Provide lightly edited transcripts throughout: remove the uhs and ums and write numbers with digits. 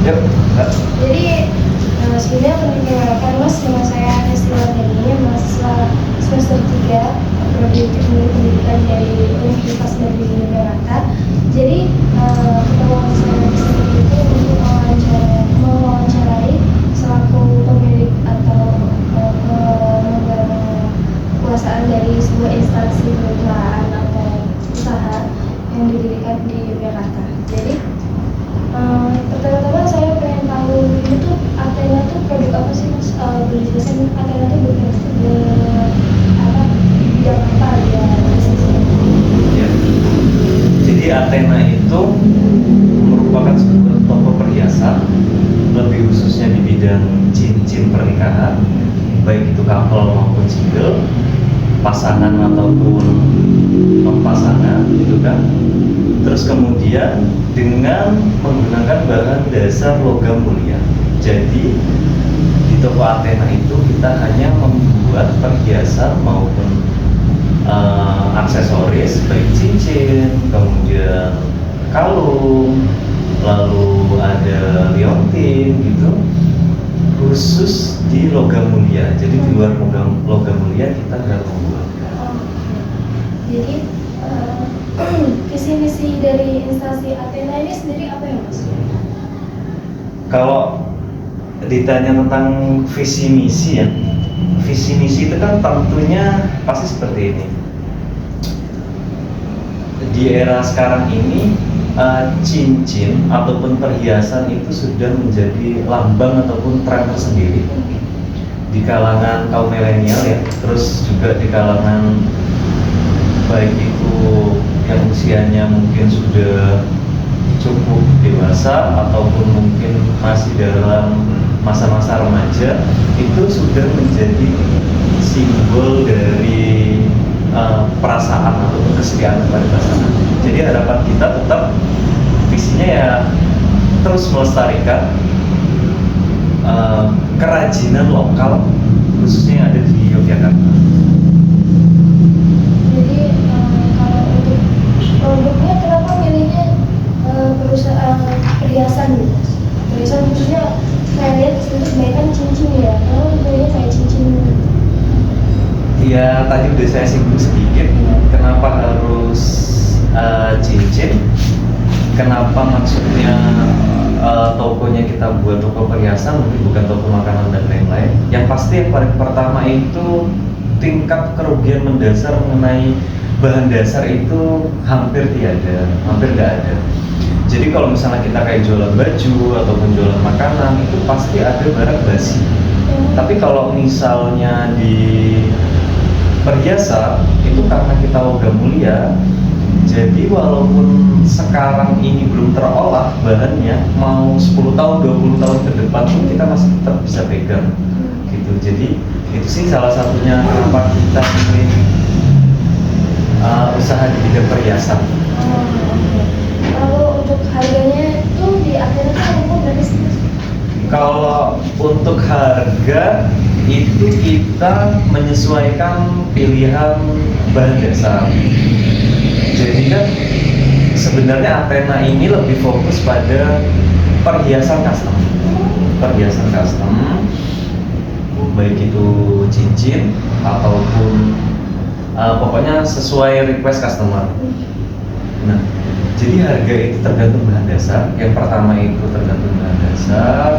Yuk, Mbak. Jadi sebenarnya pendengarkan Mas dengan saya Hestiwati ini mahasiswa semester 3 Prodi Teknik Pendidikan dari Universitas Negeri Jakarta. Jadi pertemuan saya di sini itu untuk mewawancarai selaku pemilik atau pemegang kekuasaan dari sebuah instansi perusahaan atau usaha yang didirikan di Jakarta. Jadi pertama-tama saya pengen tahu ini tuh Athena tuh produk apa sih Mas? Boleh jelasin Athena tuh apa di bidang apa ya bisnisnya? Ya. Jadi Athena itu merupakan sebuah toko perhiasan, lebih khususnya di bidang cincin pernikahan, baik itu couple maupun single, pasangan ataupun non pasangan, gitu kan. Terus kemudian dengan menggunakan bahan dasar logam mulia. Jadi di toko Athena itu kita hanya membuat perhiasan maupun aksesoris, baik cincin, kemudian kalung, lalu ada liontin gitu, khusus di logam mulia. Jadi di luar logam mulia kita nggak membuat. Jadi visi misi dari instansi Athena ini sendiri apa ya Mas? Kalau ditanya tentang visi misi ya, visi misi itu kan tentunya pasti seperti ini. Di era sekarang ini cincin ataupun perhiasan itu sudah menjadi lambang ataupun tren tersendiri di kalangan kaum milenial ya, terus juga di kalangan baik itu yang usianya mungkin sudah cukup dewasa ataupun mungkin masih dalam masa-masa remaja, itu sudah menjadi simbol dari perasaan ataupun kesetiaan kepada pasangan. Jadi harapan kita tetap visinya ya terus melestarikan kerajinan lokal khususnya yang ada di Yogyakarta. Jadi kalau untuk produknya kenapa milihnya perusahaan perhiasan gitu Mas? Perhiasan khususnya saya lihat di situ kebanyakan cincin ya, kalau milihnya kayak cincin. Ya tadi udah saya singgung sedikit kenapa harus cincin, kenapa maksudnya tokonya kita buat toko perhiasan mungkin bukan toko makanan dan lain-lain. Yang pasti yang paling pertama itu tingkat kerugian mendasar mengenai bahan dasar itu hampir tiada, hampir nggak ada. Jadi kalau misalnya kita kayak jualan baju ataupun jualan makanan itu pasti ada barang basi. Tapi kalau misalnya di perhiasan itu karena kita logam mulia, jadi walaupun sekarang ini belum terolah bahannya, mau 10 tahun, 20 tahun ke depan pun kita masih tetap bisa pegang gitu. Jadi itu sih salah satunya kenapa kita pilih usaha di bidang perhiasan. Kalau untuk harganya itu di Athena itu apa berapa sih Mas? Kalau untuk harga itu kita menyesuaikan pilihan bahan dasar. Jadi kan sebenarnya Athena ini lebih fokus pada perhiasan custom. Perhiasan custom, baik itu cincin ataupun pokoknya sesuai request customer. Nah, jadi harga itu tergantung bahan dasar. Yang pertama itu tergantung bahan dasar,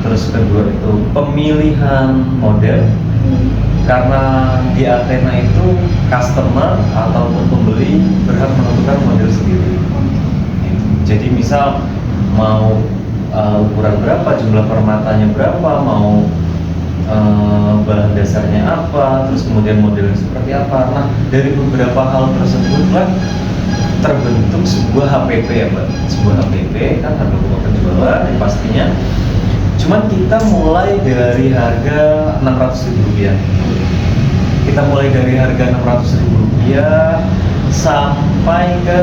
terus kedua itu pemilihan model. Karena di Athena itu customer ataupun pembeli berhak menentukan model sendiri. Jadi misal mau ukuran berapa, jumlah permatanya berapa, mau bahan dasarnya apa, terus kemudian modelnya seperti apa. Nah, dari beberapa hal tersebutlah terbentuk sebuah HPP ya Mbak. Sebuah HPP kan harga pokok penjualan yang pastinya. Cuman kita mulai dari harga Rp600.000. Kita mulai dari harga Rp600.000 sampai ke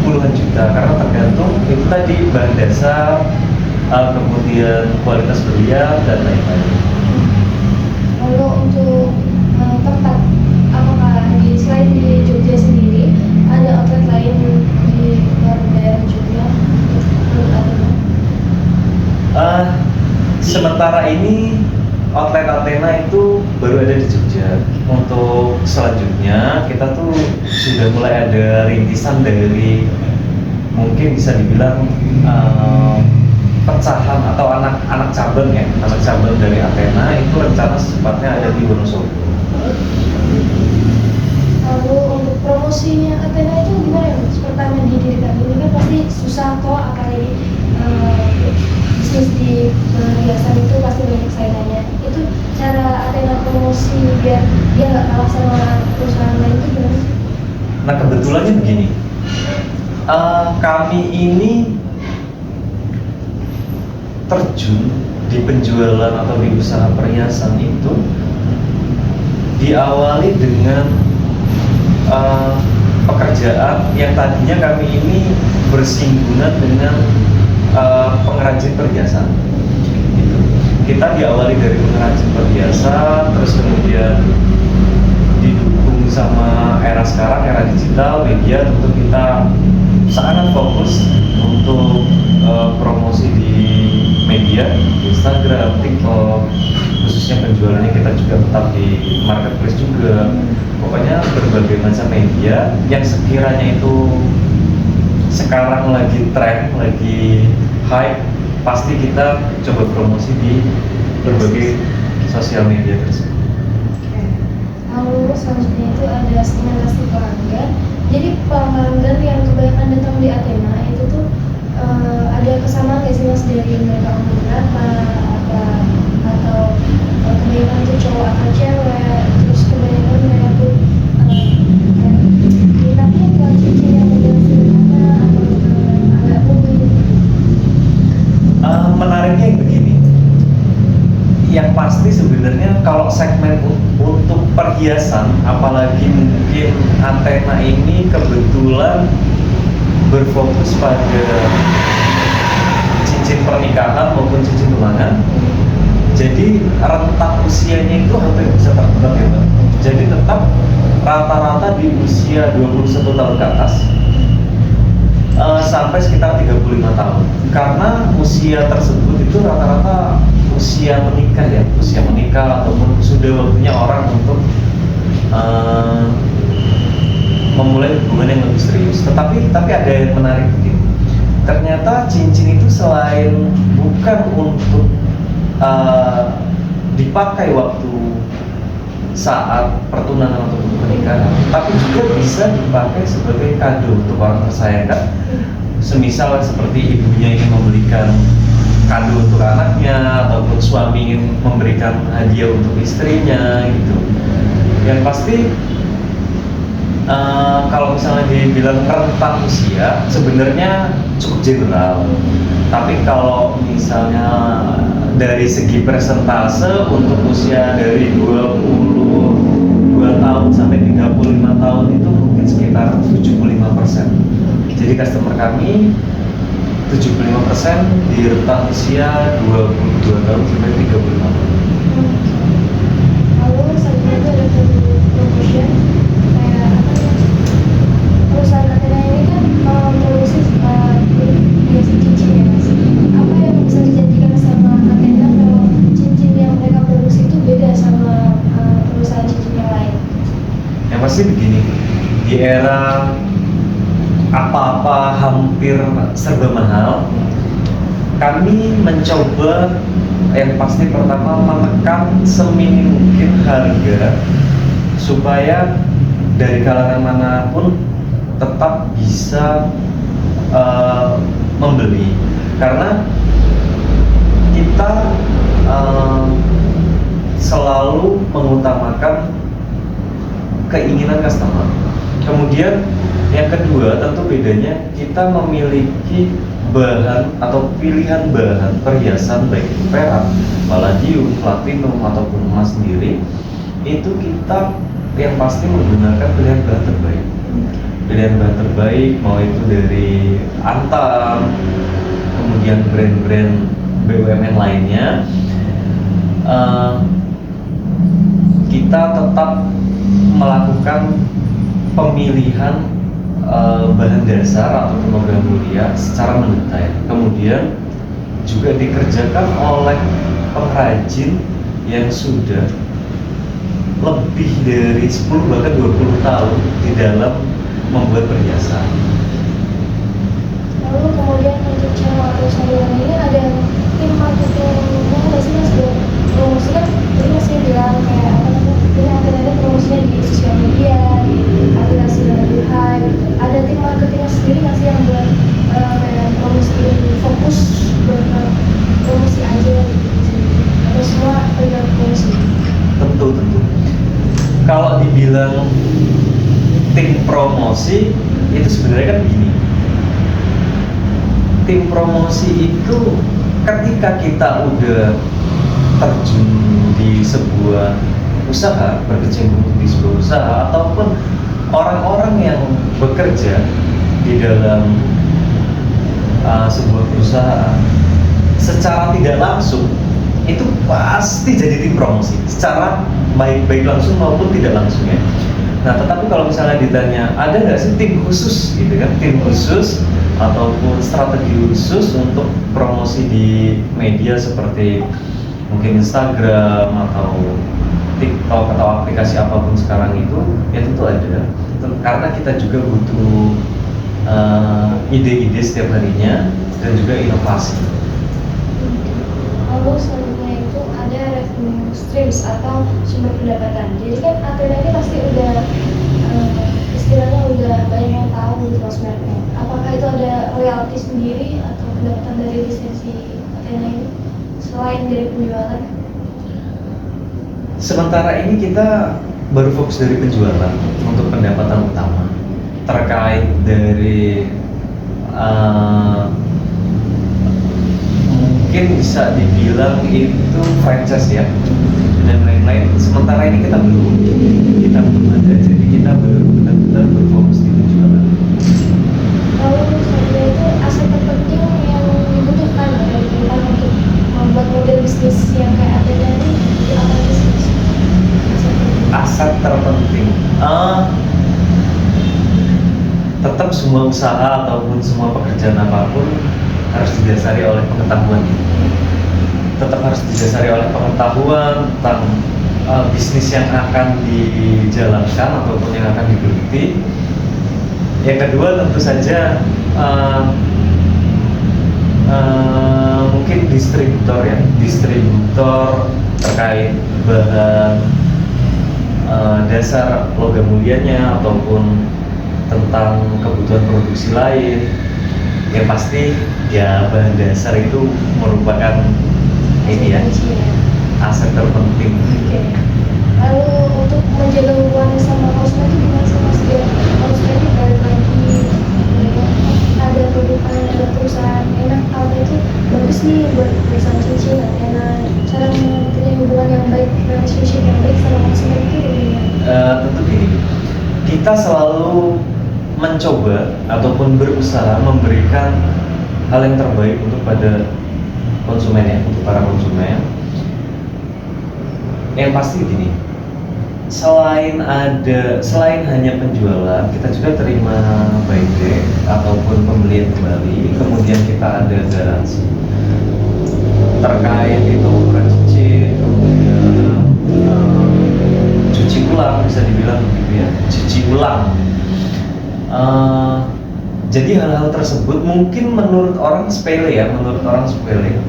puluhan juta karena tergantung itu tadi bahan dasar, kemudian kualitas berlian dan lain-lain. Lalu untuk tempat, apakah selain di Jogja sendiri ada outlet lain di luar daerah Jogja untuk Athena? sementara ini outlet Athena itu baru ada di Jogja. Untuk selanjutnya kita tuh sudah mulai ada rintisan dari mungkin bisa dibilang pecahan atau anak cabang ya, anak cabang dari Athena itu rencana secepatnya ada di Wonosobo. Lalu untuk promosinya Athena itu gimana ya Mas? Pertama didirikan ini kan pasti susah kok, apalagi bisnis di hiasan itu pasti banyak saingannya. Itu cara Athena promosi biar dia nggak kalah sama perusahaan lain itu gimana sih? Nah kebetulannya begini, kami ini terjun di penjualan atau di usaha perhiasan itu diawali dengan pekerjaan yang tadinya kami ini bersinggungan dengan pengrajin perhiasan. Gitu. Kita diawali dari pengrajin perhiasan, terus kemudian didukung sama era sekarang, era digital, media, tentu kita sangat fokus untuk promosi di media, Instagram, TikTok, khususnya penjualannya kita juga tetap di marketplace juga. Pokoknya berbagai macam media yang sekiranya itu sekarang lagi tren, lagi hype, pasti kita coba promosi di berbagai sosial media tersebut. Lalu selanjutnya itu ada segmentasi pelanggan. Jadi pelanggan yang kebanyakan datang di Athena itu tuh ada kesamaan nggak sih Mas dari mereka umur berapa, atau kebanyakan tuh cowok atau cewek, terus kebanyakan mereka tuh minatnya ke cincin yang model sederhana atau agak rumit. Menariknya yang begini, yang pasti sebenarnya kalau segmen untuk perhiasan, apalagi mungkin Athena ini kebetulan berfokus pada cincin pernikahan maupun cincin tunangan. Jadi rentang usianya itu hampir bisa tertebak ya Pak. Jadi tetap rata-rata di usia 21 tahun ke atas sampai sekitar 35 tahun. Karena usia tersebut itu rata-rata usia menikah ya, usia menikah ataupun sudah waktunya orang untuk memulai hubungan yang lebih serius. Tapi ada yang menarik begini. Ternyata cincin itu selain bukan untuk dipakai waktu saat pertunangan atau pernikahan, tapi juga bisa dipakai sebagai kado untuk orang tersayang kan. Semisal seperti ibunya ingin memberikan kado untuk anaknya, ataupun suami ingin memberikan hadiah untuk istrinya gitu. Yang pasti kalau misalnya dibilang rentang usia sebenarnya cukup general, tapi kalau misalnya dari segi persentase untuk usia dari 22 tahun sampai 35 tahun itu mungkin sekitar 75%. Jadi customer kami 75% di rentang usia 22 tahun sampai 35 tahun. Lalu selanjutnya itu ada promotion, kayak apa ya, perusahaan Athena ini kan produksi hiasan cincin ya Mas. Apa yang bisa dijanjikan sama Athena kalau cincin yang mereka produksi itu beda sama perusahaan cincin yang lain? Yang pasti begini, di era apa-apa hampir serba mahal, kami mencoba yang pasti pertama menekan seminim mungkin harga supaya dari kalangan manapun tetap bisa membeli, karena kita selalu mengutamakan keinginan customer. Kemudian yang kedua tentu bedanya kita memiliki bahan atau pilihan bahan perhiasan baik itu perak, palladium, platinum ataupun emas sendiri, itu kita yang pasti menggunakan pilihan bahan terbaik. Pilihan bahan terbaik mau itu dari Antam, kemudian brand-brand BUMN lainnya. Kita tetap melakukan pemilihan bahan dasar atau logam mulia secara mendetail. Kemudian juga dikerjakan oleh pengrajin yang sudah lebih dari 10 bahkan 20 tahun di dalam membuat perhiasan. Lalu kemudian untuk channel atau saluran ini ada tim marketingnya nggak sih mas buat promosi kan? Jadi masih bilang kayak apa namanya? Ini akan ada promosinya di sosial media, di aplikasi yang lebih high. Ada tim marketingnya sendiri nggak sih yang buat kayak promosi ini fokus buat promosi aja gitu? Atau semua tergantung promosi? Tentu. Kalau dibilang tim promosi itu sebenarnya kan begini. Tim promosi itu ketika kita udah terjun di sebuah usaha, berkecimpung di sebuah usaha, ataupun orang-orang yang bekerja di dalam sebuah perusahaan, secara tidak langsung itu pasti jadi tim promosi, secara baik langsung maupun tidak langsung ya. Nah, tetapi kalau misalnya ditanya ada nggak sih tim khusus gitu kan, tim khusus ataupun strategi khusus untuk promosi di media seperti mungkin Instagram atau TikTok atau aplikasi apapun sekarang itu, ya tentu ada. Karena kita juga butuh ide-ide setiap harinya dan juga inovasi. Lalu selanjutnya itu ada revenue streams atau sumber pendapatan. Jadi kan Athena ini pasti udah istilahnya udah banyak yang tahu gitu mas merknya. Apakah itu ada royalti sendiri atau pendapatan dari lisensi Athena ini selain dari penjualan? Sementara ini kita baru fokus dari penjualan untuk pendapatan utama terkait dari mungkin bisa dibilang itu franchise ya dan lain-lain. Sementara ini kita belum ada, jadi kita baru benar-benar berfokus di penjualan. Lalu selanjutnya itu aset terpenting yang dibutuhkan dari perusahaan untuk membuat model bisnis yang kayak Athena ini di apa sih? Aset terpenting, tetap semua usaha ataupun semua pekerjaan apapun harus didasari oleh pengetahuan. Tetap harus didasari oleh pengetahuan tentang bisnis yang akan dijalankan ataupun yang akan digeluti. Yang kedua tentu saja mungkin distributor terkait bahan dasar logam mulianya ataupun tentang kebutuhan produksi lain. Yang pasti ya bahan dasar itu merupakan ini ya aset terpenting. Oke. Lalu untuk menjaga hubungan sama konsumen itu gimana sih mas? Biar konsumen itu balik lagi ada produk ada perusahaan enak kalau itu bagus nih buat perusahaan cincin Athena. Cara mempunyai hubungan yang baik, relationship yang baik sama konsumen itu gimana? Tentu gini, kita selalu mencoba ataupun berusaha memberikan hal yang terbaik untuk pada konsumen ya, untuk para konsumen. Yang pasti gini, selain hanya penjualan, kita juga terima buyback ataupun pembelian kembali, kemudian kita ada garansi terkait itu ukuran cicit, kemudian cuci ulang, bisa dibilang begitu ya, cuci ulang. Jadi hal-hal tersebut mungkin menurut orang sepele,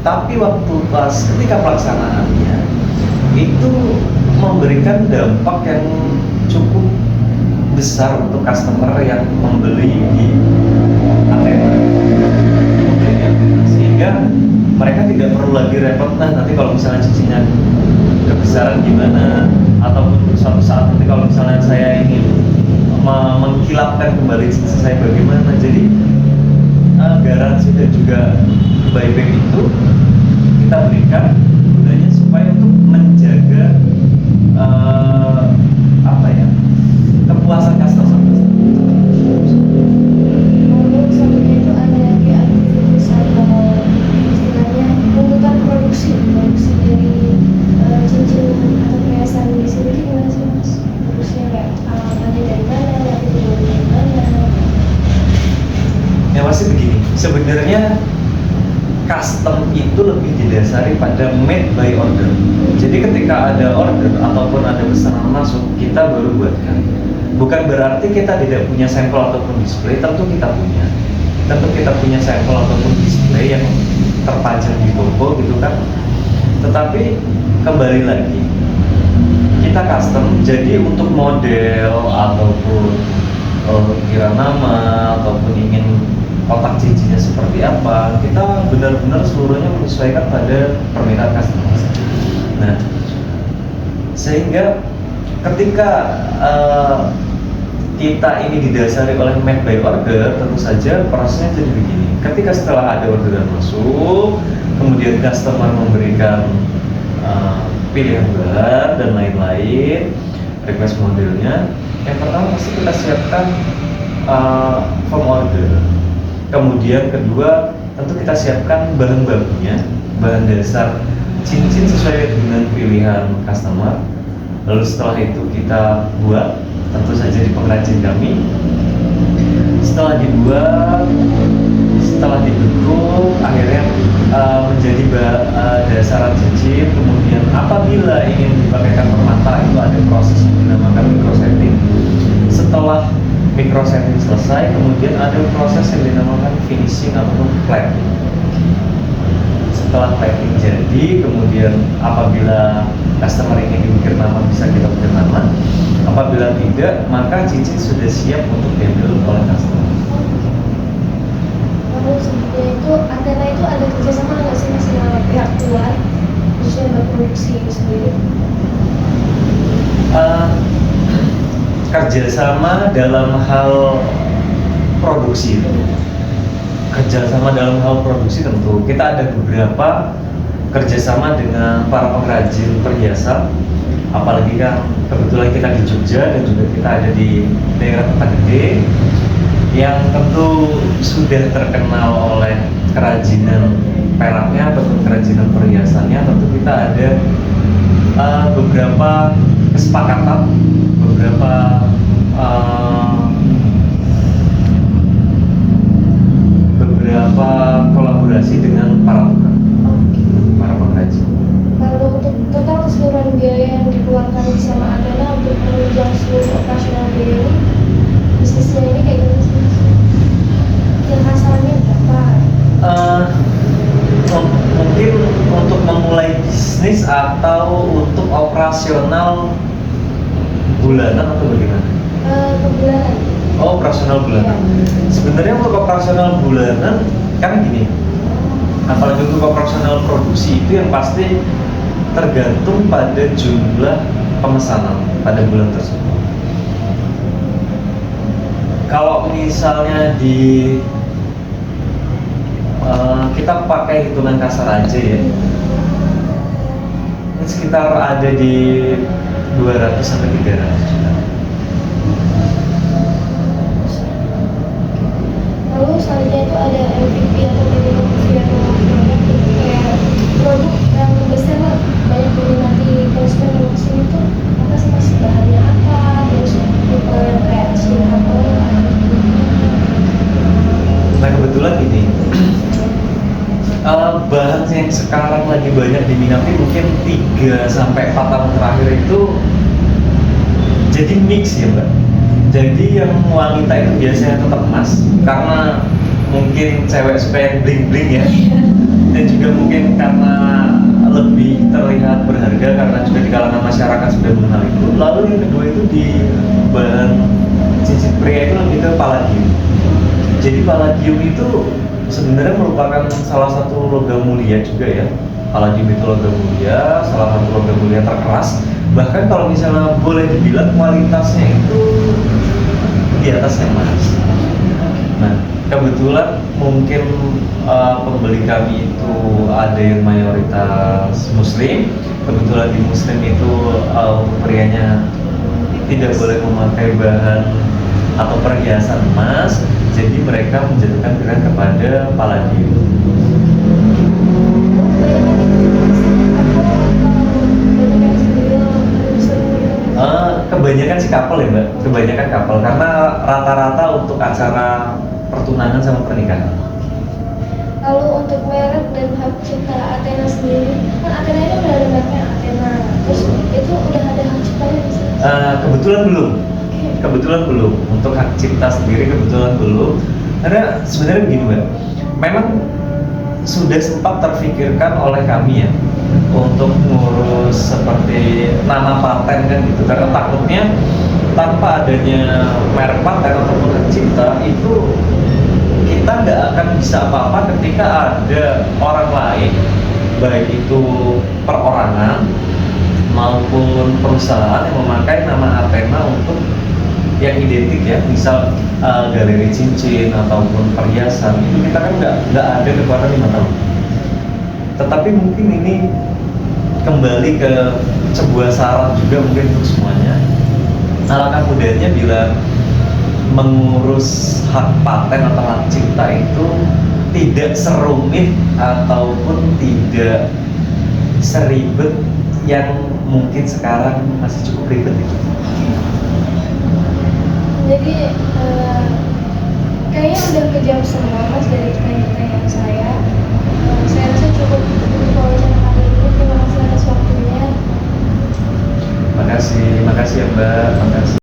tapi ketika pelaksanaannya itu memberikan dampak yang cukup besar untuk customer yang membeli di Athena, sehingga mereka tidak perlu lagi repot nanti kalau misalnya cicinya kebesaran gimana, ataupun suatu saat nanti kalau misalnya saya ingin mengkilapkan kembali cincin saya bagaimana. Jadi garansi dan juga buyback itu kita berikan gunanya supaya untuk menjaga kepuasan customer. Lalu selanjutnya itu ada lagi aktivitas atau istilahnya memutar produksi dari cincin atau perhiasan di sini gimana sih mas? Produksinya kayak alamannya dari mana, nanti dijual dari mana? Ya pasti begini, sebenarnya custom itu lebih didasari pada made by order. Jadi ketika ada order ataupun ada pesanan masuk, kita baru buatkan. Bukan berarti kita tidak punya sampel ataupun display, tentu kita punya. Tentu kita punya sampel ataupun display yang terpajang di toko gitu kan. Tetapi kembali lagi, kita custom, jadi untuk model ataupun kira nama ataupun ingin kotak cincinnya seperti apa, kita benar-benar seluruhnya menyesuaikan pada permintaan customer. Nah, sehingga ketika kita ini didasari oleh made by order, tentu saja prosesnya jadi begini. Ketika setelah ada orderan masuk, kemudian customer memberikan pilihan bahan dan lain-lain, request modelnya, yang pertama pasti kita siapkan form order. Kemudian kedua, tentu kita siapkan bahan bakunya, bahan dasar cincin sesuai dengan pilihan customer. Lalu setelah itu kita buat, tentu saja di pengrajin kami. Setelah dibuat, setelah dibentuk, akhirnya menjadi dasaran cincin. Kemudian apabila ingin dipakaikan permata, itu ada proses yang dinamakan microsetting. Setelah microsetting selesai, kemudian ada proses yang dinamakan finishing ataupun plating. Setelah plating jadi, kemudian apabila customer ingin diukir nama, bisa kita ukir nama. Apabila tidak, maka cincin sudah siap untuk diambil oleh customer. Lalu seperti itu, Antena itu ada kerjasama nggak sih mas dengan pihak luar, khususnya berproduksi itu sendiri? Kerjasama dalam hal produksi, kerjasama dalam hal produksi tentu kita ada beberapa kerjasama dengan para pengrajin perhiasan, apalagi kan kebetulan kita di Jogja dan juga kita ada di daerah Kota Gede yang tentu sudah terkenal oleh kerajinan peraknya ataupun kerajinan perhiasannya. Tentu kita ada beberapa kesepakatan, beberapa kolaborasi dengan para pengrajin. Lalu untuk total keseluruhan biaya yang dikeluarkan sama Antena untuk menunjang seluruh operasional biaya ini, bisnisnya ini kayak gimana sih? Yang hasilnya berapa? Mungkin untuk memulai bisnis atau untuk operasional bulanan atau bagaimana? Per bulanan. Oh, operasional bulanan. Sebenarnya untuk operasional bulanan kan gini, apalagi untuk operasional produksi itu yang pasti tergantung pada jumlah pemesanan pada bulan tersebut. Kalau misalnya kita pakai hitungan kasar aja ya, ini sekitar ada di 200 sampai 300 juta. Lalu selanjutnya itu ada MVP atau inovasi yang kayak produk yang besar lah, banyak diminati konsumen yang kesini tuh apa sih mas, bahannya apa, terus tipe yang kayak sih apa? Nah kebetulan ini bahan yang sekarang lagi banyak diminati mungkin 3 sampai 4 tahun terakhir itu jadi mix ya mbak. Jadi yang wanita itu biasanya tetap emas karena mungkin cewek supaya bling bling ya, dan juga mungkin karena lebih terlihat berharga karena juga di kalangan masyarakat sudah mengenal itu. Lalu yang kedua itu di bahan cincin pria itu lebih ke palladium. Jadi palladium itu sebenarnya merupakan salah satu logam mulia juga ya. Palladium itu logam mulia, salah satu logam mulia terkeras. Bahkan kalau misalnya boleh dibilang kualitasnya itu di atas emas. Nah, kebetulan mungkin pembeli kami itu ada yang mayoritas muslim. Kebetulan di muslim itu untuk prianya tidak boleh memakai bahan atau perhiasan emas, jadi mereka menjatuhkan pilihan kepada palladium. Kebanyakan sih couple ya mbak, kebanyakan couple karena rata-rata untuk acara pertunangan sama pernikahan. Lalu untuk merek dan cipta Athena sendiri, kan Athena ini udah ada merknya Athena, terus itu udah ada hak ciptanya di sini. Kebetulan belum. Oke. Kebetulan belum. Untuk hak cipta sendiri kebetulan belum. Karena sebenarnya begini Mbak, memang sudah sempat terfikirkan oleh kami ya untuk ngurus seperti nama paten kan gitu, karena takutnya tanpa adanya merek paten ataupun hak cipta itu kita nggak akan bisa apa-apa ketika ada orang lain, baik itu perorangan maupun perusahaan yang memakai nama Athena untuk yang identik ya, misal galeri cincin ataupun perhiasan, itu kita kan nggak ada kekuatan 5 tahun. Tetapi mungkin ini kembali ke sebuah saran juga mungkin untuk semuanya. Alangkah mudahnya bila mengurus hak paten atau hak cipta itu tidak serumit ataupun tidak seribet yang mungkin sekarang masih cukup ribet itu. Jadi kayaknya udah kejam semua mas dari